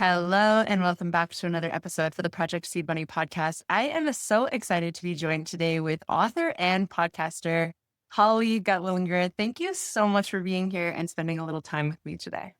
Hello and welcome back to another episode for the Project Seed Money podcast. I am so excited to be joined today with author and podcaster Holly Gutwillinger. Thank you so much for being here and spending a little time with me today.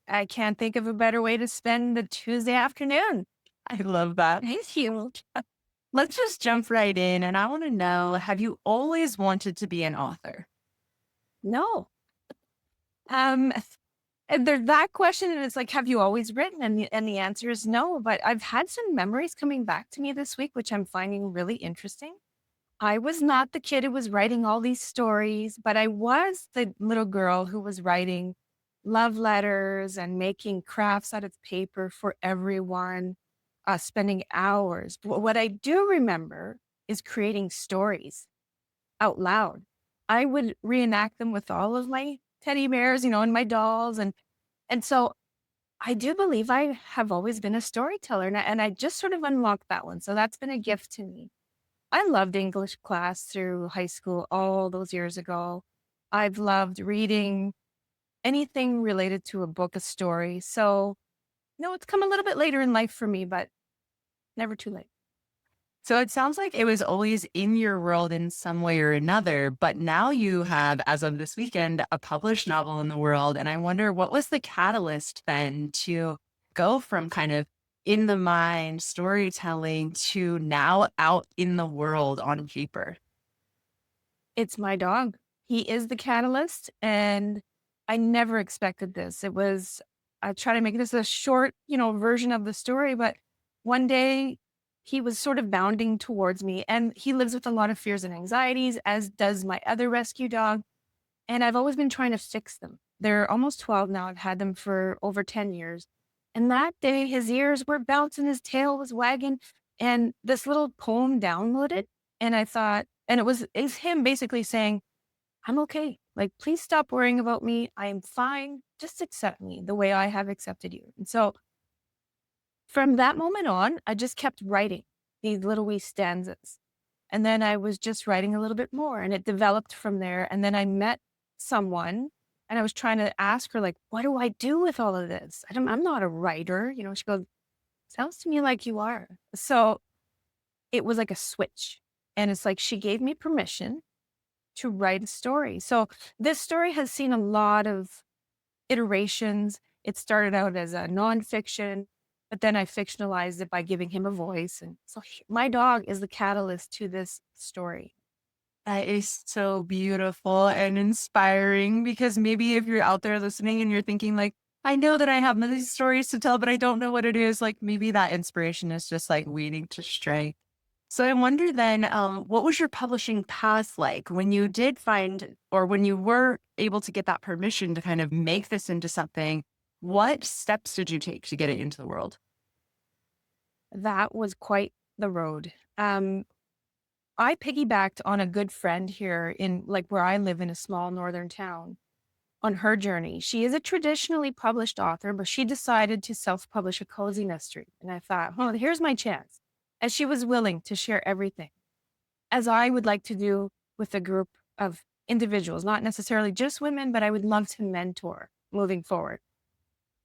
I can't think of a better way to spend the Tuesday afternoon. I love that. Thank you. Let's just jump right in. And I want to know, have you always wanted to be an author? No. Um, and there's that question, and it's like, have you always written? And the answer is no. But I've had some memories coming back to me this week, which I'm finding really interesting. I was not the kid who was writing all these stories, but I was the little girl who was writing love letters and making crafts out of paper for everyone, spending hours. But what I do remember is creating stories out loud. I would reenact them with all of my teddy bears, and my dolls. And so I do believe I have always been a storyteller, and I just sort of unlocked that one. So that's been a gift to me. I loved English class through high school all those years ago. I've loved reading anything related to a book, a story. So, no, it's come a little bit later in life for me, but never too late. So it sounds like it was always in your world in some way or another, but now you have, as of this weekend, a published novel in the world. And I wonder what was the catalyst then to go from kind of in the mind storytelling to now out in the world on paper? It's my dog. He is the catalyst, and I never expected this. I try to make this a short, version of the story, but one day he was sort of bounding towards me, and he lives with a lot of fears and anxieties, as does my other rescue dog. And I've always been trying to fix them. They're almost 12 now. I've had them for over 10 years. And that day, his ears were bouncing, his tail was wagging, and this little poem downloaded. And I thought, and it's him basically saying, I'm okay. Like, please stop worrying about me. I am fine. Just accept me the way I have accepted you. And so from that moment on, I just kept writing these little wee stanzas. And then I was just writing a little bit more, and it developed from there. And then I met someone, and I was trying to ask her, like, what do I do with all of this? I'm not a writer. She goes, sounds to me like you are. So it was like a switch. And it's like she gave me permission to write a story. So this story has seen a lot of iterations. It started out as a nonfiction, but then I fictionalized it by giving him a voice. And so my dog is the catalyst to this story. That is so beautiful and inspiring because maybe if you're out there listening and you're thinking like, I know that I have these stories to tell, but I don't know what it is. Like maybe that inspiration is just like waiting to strike. So I wonder then, what was your publishing path like when you did find, or when you were able to get that permission to kind of make this into something? What steps did you take to get it into the world? That was quite the road. I piggybacked on a good friend here in like where I live in a small northern town on her journey. She is a traditionally published author, but she decided to self publish a cozy mystery. And I thought, oh, here's my chance. As she was willing to share everything, as I would like to do with a group of individuals, not necessarily just women, but I would love to mentor moving forward.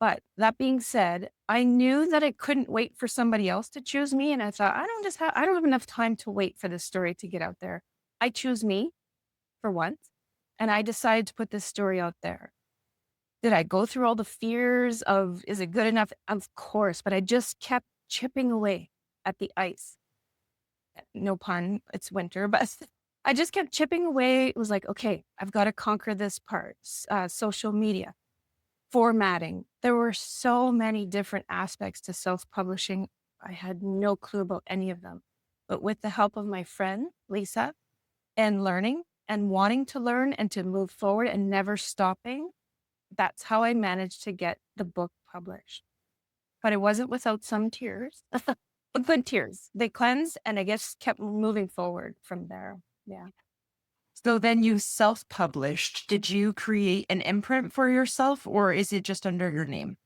But that being said, I knew that I couldn't wait for somebody else to choose me. And I thought, I don't have enough time to wait for this story to get out there. I choose me for once. And I decided to put this story out there. Did I go through all the fears of, is it good enough? Of course, but I just kept chipping away at the ice. No pun, it's winter, but I just kept chipping away. It was like, okay, I've got to conquer this part. Social media, formatting. There were so many different aspects to self-publishing. I had no clue about any of them. But with the help of my friend, Lisa, and learning and wanting to learn and to move forward and never stopping, that's how I managed to get the book published. But it wasn't without some tears, but good tears. They cleansed, and I guess kept moving forward from there. Yeah. So then you self-published. Did you create an imprint for yourself or is it just under your name?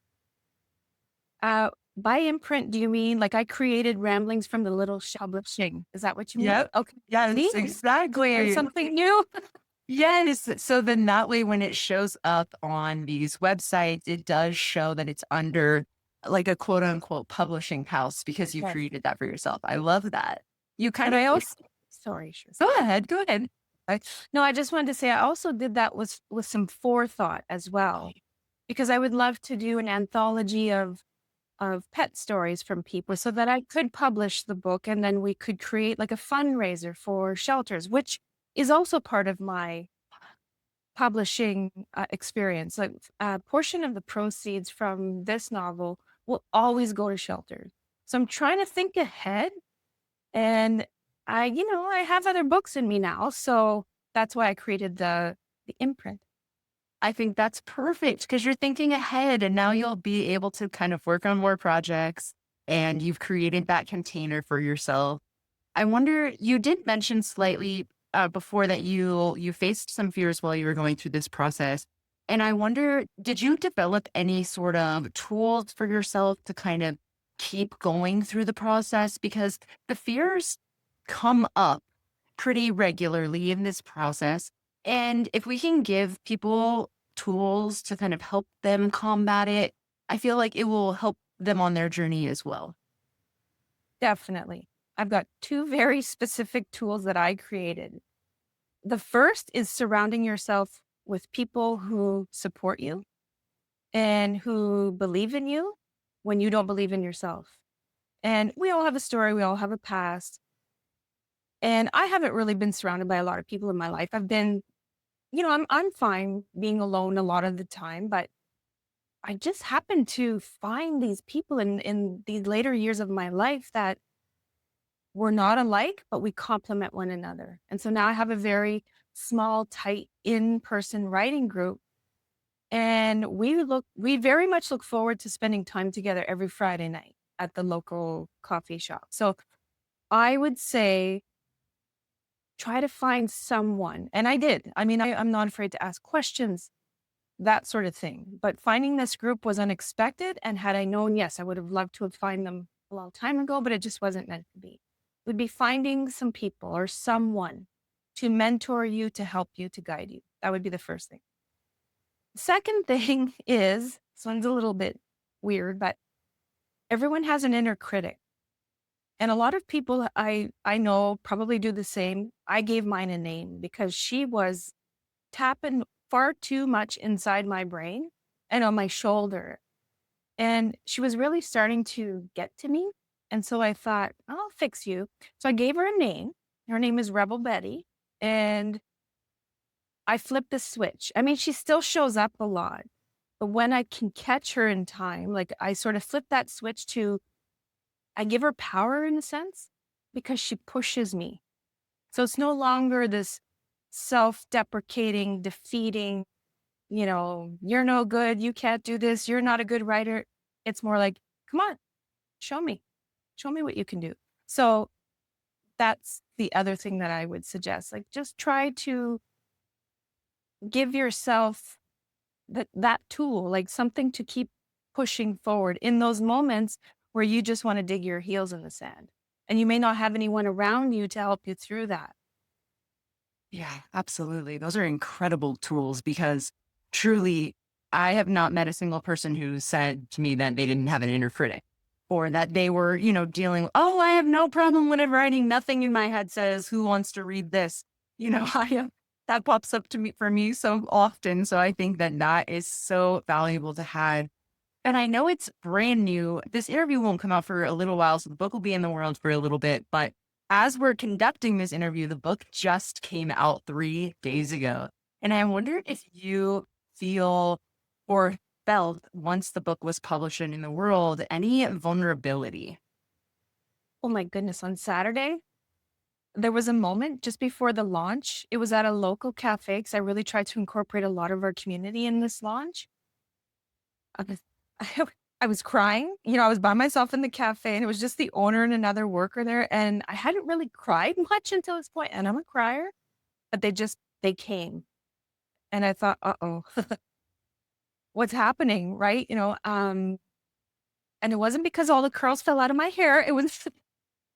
By imprint, do you mean like I created ramblings from the little publishing? Is that what you mean? Yep. Okay. Yes, See, learned exactly. something new. Yes. So then that way, when it shows up on these websites, it does show that it's under like a quote unquote publishing house because you Yes. created that for yourself. I love that. You kind But of I also sorry, sure. go ahead, go ahead. I no, I just wanted to say I also did that with some forethought as well, because I would love to do an anthology of pet stories from people so that I could publish the book and then we could create like a fundraiser for shelters, which is also part of my publishing experience. Like a portion of the proceeds from this novel will always go to shelters. So I'm trying to think ahead and I have other books in me now. So that's why I created the imprint. I think that's perfect because you're thinking ahead and now you'll be able to kind of work on more projects and you've created that container for yourself. I wonder, you did mention slightly before that you faced some fears while you were going through this process. And I wonder, did you develop any sort of tools for yourself to kind of keep going through the process? Because the fears come up pretty regularly in this process. And if we can give people tools to kind of help them combat it, I feel like it will help them on their journey as well. Definitely. I've got two very specific tools that I created. The first is surrounding yourself with people who support you and who believe in you when you don't believe in yourself. And we all have a story, we all have a past. And I haven't really been surrounded by a lot of people in my life. I've been, I'm fine being alone a lot of the time, but I just happened to find these people in these later years of my life that we're not alike, but we complement one another. And so now I have a very small, tight, in-person writing group. And we very much look forward to spending time together every Friday night at the local coffee shop. So I would say try to find someone. And I did. I mean, I'm not afraid to ask questions, that sort of thing. But finding this group was unexpected. And had I known, yes, I would have loved to have found them a long time ago, but it just wasn't meant to be. Would be finding some people or someone to mentor you, to help you, to guide you. That would be the first thing. Second thing is, this one's a little bit weird, but everyone has an inner critic. And a lot of people I know probably do the same. I gave mine a name because she was tapping far too much inside my brain and on my shoulder. And she was really starting to get to me. And so I thought, I'll fix you. So I gave her a name. Her name is Rebel Betty. And I flipped the switch. I mean, she still shows up a lot, but when I can catch her in time, like I sort of flip that switch to, I give her power in a sense because she pushes me. So it's no longer this self deprecating, defeating, you're no good. You can't do this. You're not a good writer. It's more like, come on, show me, show me what you can do. So that's the other thing that I would suggest. Like, just try to give yourself that tool, like something to keep pushing forward in those moments where you just want to dig your heels in the sand. And you may not have anyone around you to help you through that. Yeah, absolutely. Those are incredible tools because truly, I have not met a single person who said to me that they didn't have an inner critic or that they were, dealing, oh, I have no problem with writing. Nothing in my head says, who wants to read this? I have that pops up to me for me so often. So I think that that is so valuable to have. And I know it's brand new. This interview won't come out for a little while, so the book will be in the world for a little bit. But as we're conducting this interview, the book just came out 3 days ago. And I wondered if you feel or felt once the book was published and in the world, any vulnerability. Oh my goodness. On Saturday, there was a moment just before the launch. It was at a local cafe because I really tried to incorporate a lot of our community in this launch. I was, I was crying. I was by myself in the cafe and it was just the owner and another worker there. And I hadn't really cried much until this point, and I'm a crier, but they came. And I thought, uh-oh, what's happening? Right. And it wasn't because all the curls fell out of my hair. It was,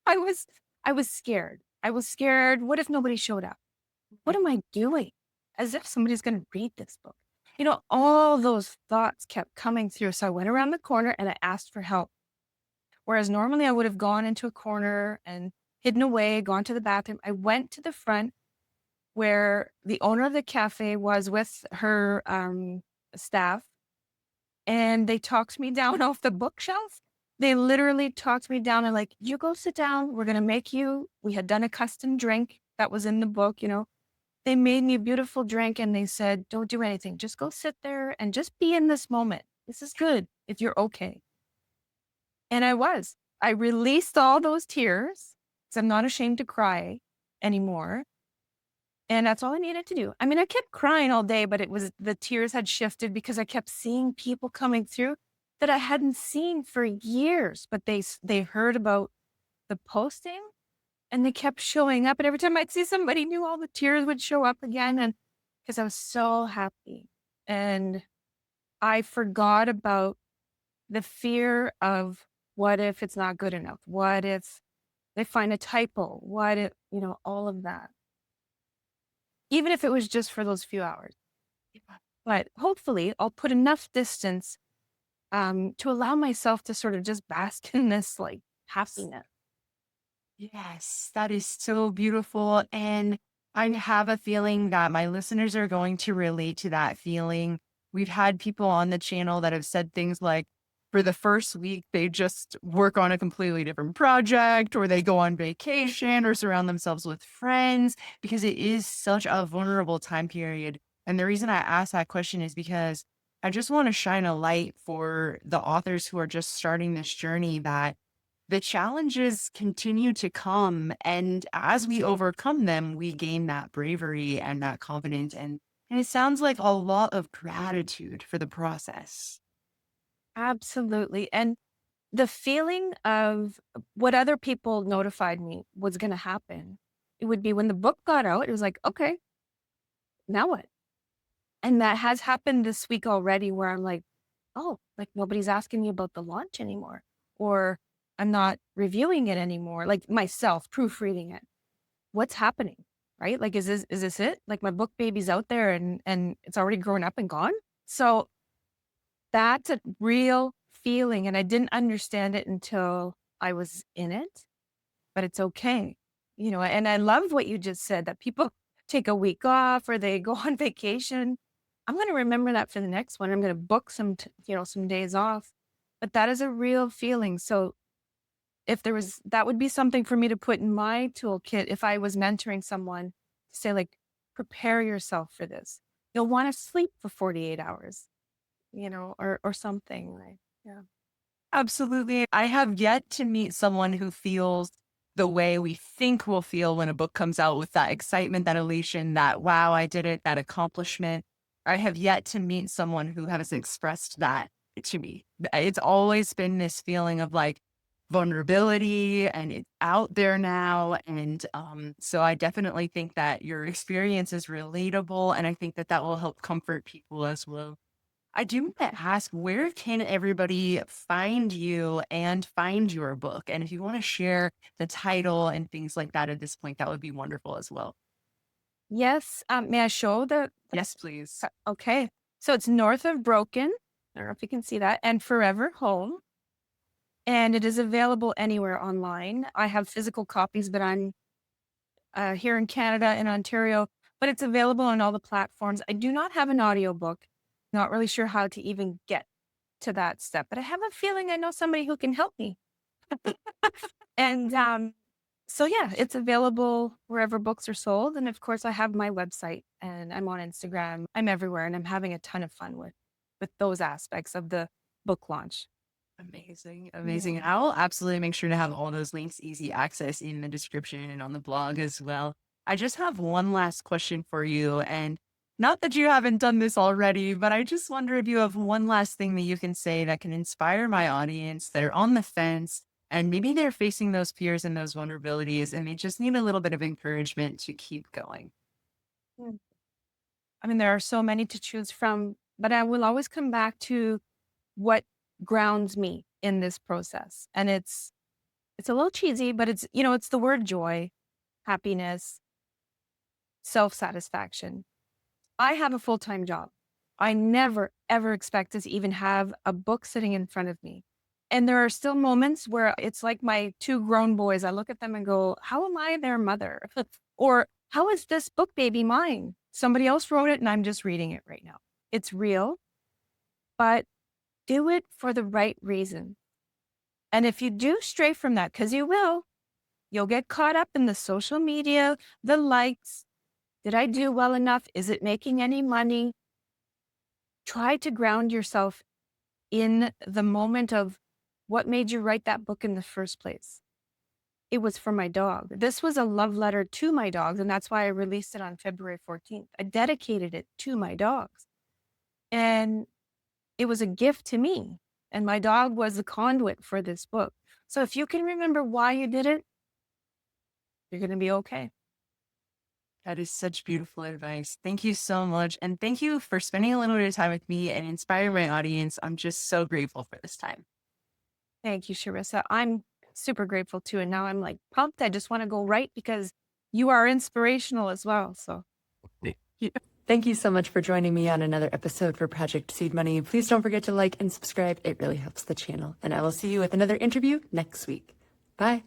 I was, I was scared. I was scared. What if nobody showed up? What am I doing? As if somebody's going to read this book. All those thoughts kept coming through. So I went around the corner and I asked for help. Whereas normally I would have gone into a corner and hidden away, gone to the bathroom. I went to the front where the owner of the cafe was with her staff, and they talked me down off the bookshelf. They literally talked me down and like, you go sit down. We're gonna make you. We had done a custom drink that was in the book. They made me a beautiful drink and they said, don't do anything. Just go sit there and just be in this moment. This is good if you're okay. And I was. I released all those tears because I'm not ashamed to cry anymore. And that's all I needed to do. I mean, I kept crying all day, but it was the tears had shifted because I kept seeing people coming through that I hadn't seen for years, but they heard about the posting and they kept showing up. And every time I'd see somebody new, all the tears would show up again. And because I was so happy. And I forgot about the fear of what if it's not good enough? What if they find a typo? What if, all of that, even if it was just for those few hours. But hopefully, I'll put enough distance to allow myself to sort of just bask in this like happiness. Yes, that is so beautiful. And I have a feeling that my listeners are going to relate to that feeling. We've had people on the channel that have said things like, for the first week, they just work on a completely different project, or they go on vacation, or surround themselves with friends, because it is such a vulnerable time period. And the reason I ask that question is because I just want to shine a light for the authors who are just starting this journey, that the challenges continue to come. And as we overcome them, we gain that bravery and that confidence. And it sounds like a lot of gratitude for the process. Absolutely. And the feeling of what other people notified me was going to happen, it would be when the book got out, it was like, okay, now what? And that has happened this week already where I'm like, oh, like nobody's asking me about the launch anymore, or I'm not reviewing it anymore, like myself proofreading it. What's happening? Right? Like, is this it? Like my book baby's out there and it's already grown up and gone. So that's a real feeling. And I didn't understand it until I was in it, but it's okay. And I love what you just said that people take a week off or they go on vacation. I'm going to remember that for the next one. I'm going to book some days off. But that is a real feeling. So if there was, that would be something for me to put in my toolkit if I was mentoring someone to say, like, prepare yourself for this. You'll want to sleep for 48 hours, or something. Right. Yeah. Absolutely. I have yet to meet someone who feels the way we think we'll feel when a book comes out, with that excitement, that elation, that wow, I did it, that accomplishment. I have yet to meet someone who has expressed that to me. It's always been this feeling of like vulnerability, and it's out there now. And so I definitely think that your experience is relatable. And I think that that will help comfort people as well. I do want to ask, where can everybody find you and find your book? And if you want to share the title and things like that at this point, that would be wonderful as well. Yes. May I show the? Yes, please. Okay. So it's North of Broken. I don't know if you can see that, and Forever Home. And it is available anywhere online. I have physical copies, but I'm here in Canada in Ontario, but it's available on all the platforms. I do not have an audiobook. Not really sure how to even get to that step, but I have a feeling I know somebody who can help me. And so yeah, it's available wherever books are sold. And of course, I have my website and I'm on Instagram. I'm everywhere, and I'm having a ton of fun with those aspects of the book launch. Amazing. Yeah. Amazing. I'll absolutely make sure to have all those links easy access in the description and on the blog as well. I just have one last question for you. And not that you haven't done this already, but I just wonder if you have one last thing that you can say that can inspire my audience. They're on the fence and maybe they're facing those fears and those vulnerabilities, and they just need a little bit of encouragement to keep going. Mm. I mean, there are so many to choose from, but I will always come back to what grounds me in this process. And it's a little cheesy, but it's the word joy, happiness, self-satisfaction. I have a full-time job. I never, ever expected to even have a book sitting in front of me. And there are still moments where it's like my two grown boys. I look at them and go, how am I their mother? Or how is this book baby mine? Somebody else wrote it and I'm just reading it right now. It's real, but do it for the right reason. And if you do stray from that, because you will, you'll get caught up in the social media, the likes. Did I do well enough? Is it making any money? Try to ground yourself in the moment of what made you write that book in the first place. It was for my dog. This was a love letter to my dogs, and that's why I released it on February 14th. I dedicated it to my dogs. And it was a gift to me. And my dog was the conduit for this book. So if you can remember why you did it, you're going to be okay. That is such beautiful advice. Thank you so much. And thank you for spending a little bit of time with me and inspiring my audience. I'm just so grateful for this time. Thank you, Sharissa. I'm super grateful too. And now I'm like pumped. I just want to go write because you are inspirational as well. So Yeah. Thank you so much for joining me on another episode for Project Seed Money. Please don't forget to like and subscribe. It really helps the channel. And I will see you with another interview next week. Bye.